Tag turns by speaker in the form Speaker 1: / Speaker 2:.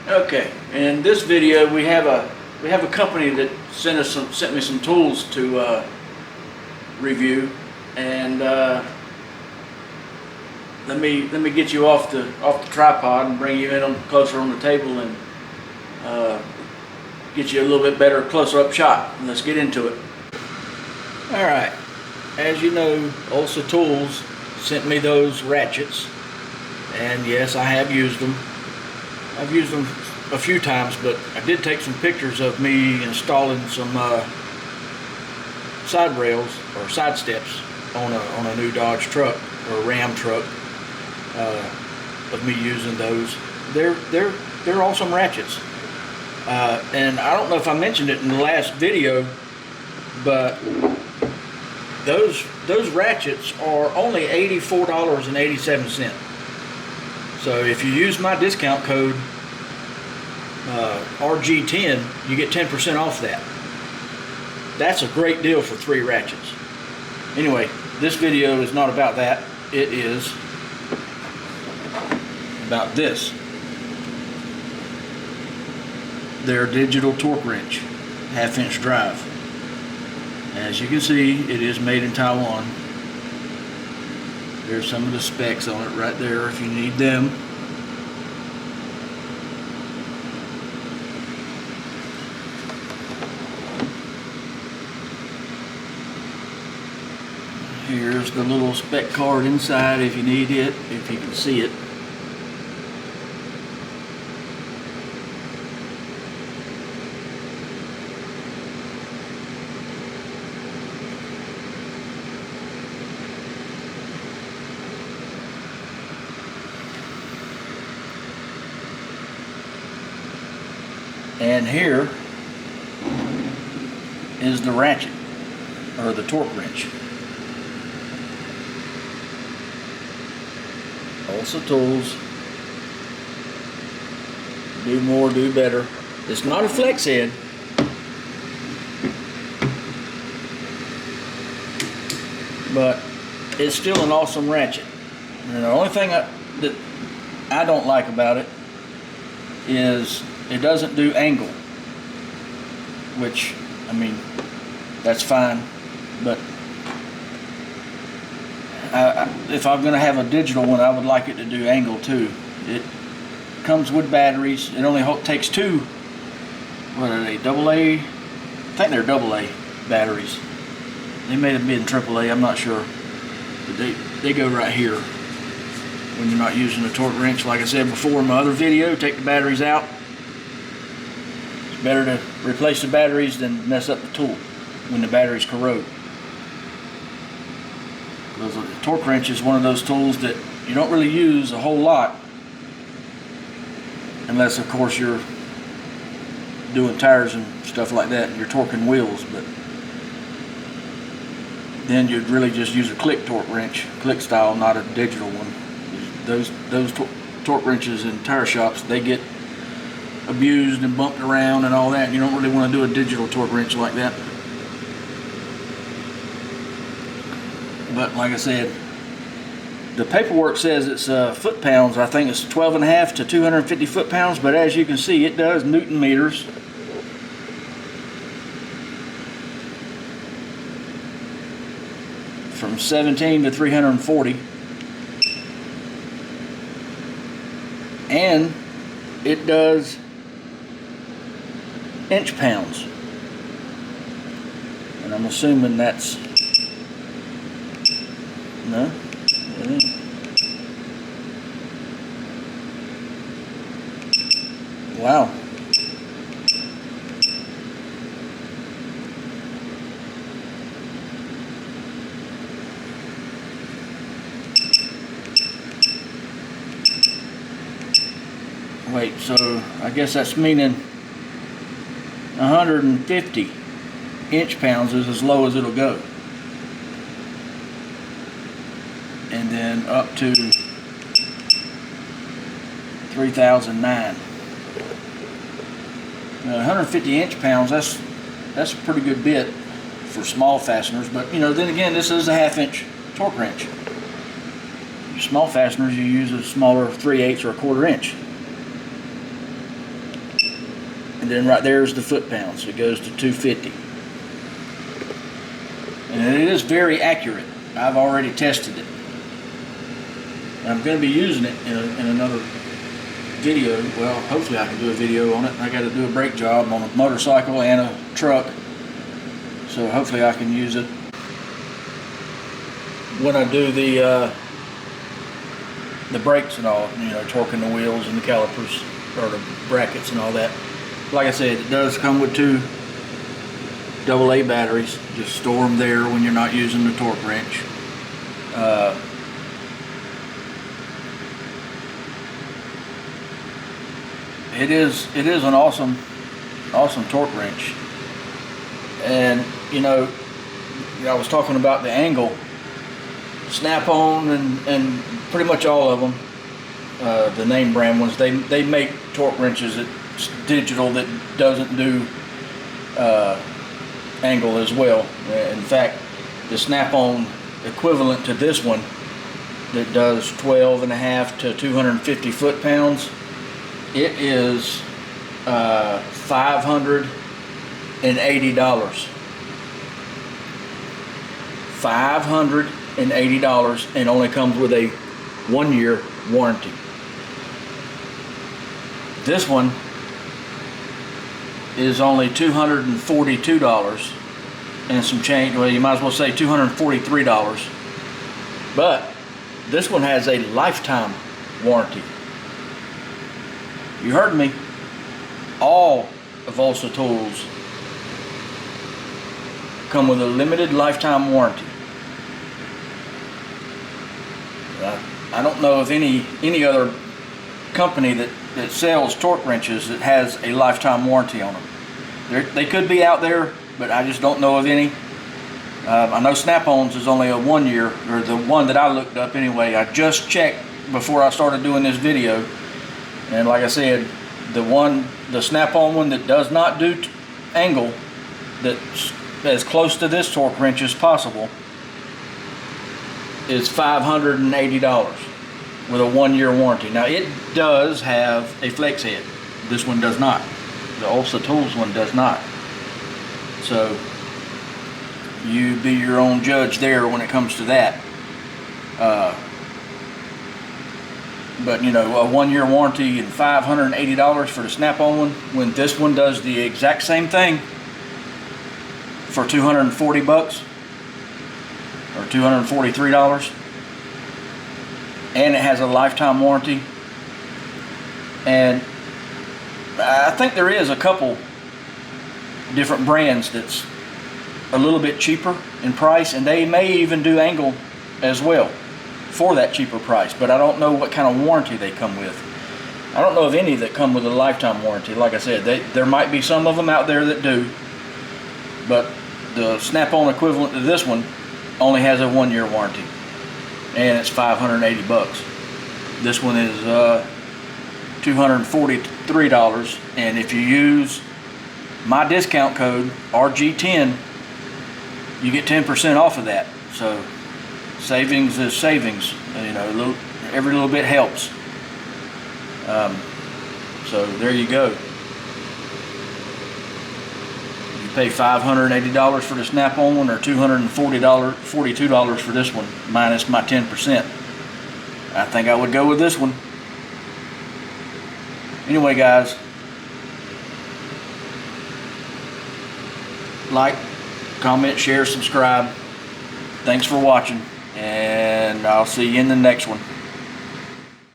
Speaker 1: Okay, in this video we have a company that sent me some tools to review, and let me get you off the tripod and bring you in closer on the table and get you a little bit better closer up shot. And let's get into it. All right, as you know, Olsa Tools sent me those ratchets, and yes, I have used them. I've used them a few times, but I did take some pictures of me installing some side rails or side steps on a new Dodge truck or Ram truck, of me using those. They're awesome ratchets, and I don't know if I mentioned it in the last video, but those ratchets are only $84.87. So if you use my discount code RG10, you get 10% off that. That's a great deal for 3 ratchets. Anyway, this video is not about that. It is about this. Their digital torque wrench, 1/2-inch drive. As you can see, it is made in Taiwan. There's some of the specs on it right there if you need them. Here's the little spec card inside if you need it, if you can see it. And here is the ratchet, or the torque wrench. Olsa Tools. Do more, do better. It's not a flex head. But it's still an awesome ratchet. And the only thing that I don't like about it is it doesn't do angle, which, I mean, that's fine, but if I'm going to have a digital one, I would like it to do angle too. It comes with batteries. It only takes 2, what are they, AA? I think they're AA batteries. They may have been AAA, I'm not sure. But they go right here when you're not using a torque wrench. Like I said before in my other video, take the batteries out. It's better to replace the batteries than mess up the tool when the batteries corrode. Because the torque wrench is one of those tools that you don't really use a whole lot, unless of course you're doing tires and stuff like that and you're torquing wheels, but then you'd really just use a click torque wrench, click style, not a digital one. Those torque wrenches in tire shops, they get abused and bumped around and all that, and you don't really want to do a digital torque wrench like that. But like I said, the paperwork says it's foot-pounds. I think it's 12.5 to 250 foot-pounds, but as you can see, it does Newton meters. From 17 to 340. And it does inch-pounds. And I'm assuming that's... No? Wow. Wait, so I guess that's meaning 150 inch-pounds is as low as it'll go. And then up to 3009. 150 inch-pounds, that's a pretty good bit for small fasteners, but you know, then again, this is a 1/2 inch torque wrench. Your small fasteners, you use a smaller 3/8 or 1/4 inch. and then right there is the foot-pounds. It goes to 250. And it is very accurate. I've already tested it. And I'm going to be using it in another video. Well, hopefully I can do a video on it. I got to do a brake job on a motorcycle and a truck, so hopefully I can use it when I do the brakes and all, you know, torquing the wheels and the calipers, or the brackets and all that. Like I said, it does come with 2 AA batteries. Just store them there when you're not using the torque wrench. It is an awesome torque wrench. And you know, I was talking about the angle. Snap-on and pretty much all of them, the name brand ones, they make torque wrenches that's digital that doesn't do angle as well. In fact, the Snap-on equivalent to this one that does 12.5 to 250 foot-pounds, it is $580. $580, and only comes with a 1-year warranty. This one is only $242 and some change. Well, you might as well say $243, but this one has a lifetime warranty. You heard me. All of Olsa tools come with a limited lifetime warranty. I don't know of any other company that sells torque wrenches that has a lifetime warranty on them. They could be out there, but I just don't know of any. I know Snap-on's is only a 1 year, or the one that I looked up anyway. I just checked before I started doing this video, and like I said, the Snap-on one that does not do angle, that's as close to this torque wrench as possible, is $580 with a 1-year warranty. Now it does have a flex head. This one does not. The Olsa Tools one does not. So you be your own judge there when it comes to that. But you know, a 1-year warranty and $580 for the Snap-on one, when this one does the exact same thing for 240 bucks or $243, and it has a lifetime warranty. And I think there is a couple different brands that's a little bit cheaper in price, and they may even do angle as well for that cheaper price, but I don't know what kind of warranty they come with. I don't know of any that come with a lifetime warranty. Like I said, there might be some of them out there that do, but the Snap-on equivalent to this one only has a 1-year warranty, and it's $580 bucks. This one is $243, and if you use my discount code RG10, you get 10% off of that. So savings is savings. You know, every little bit helps. So there you go. You pay $580 for the Snap-on one, or $242 for this one, minus my 10%. I think I would go with this one. Anyway, guys, like, comment, share, subscribe. Thanks for watching, and I'll see you in the next one.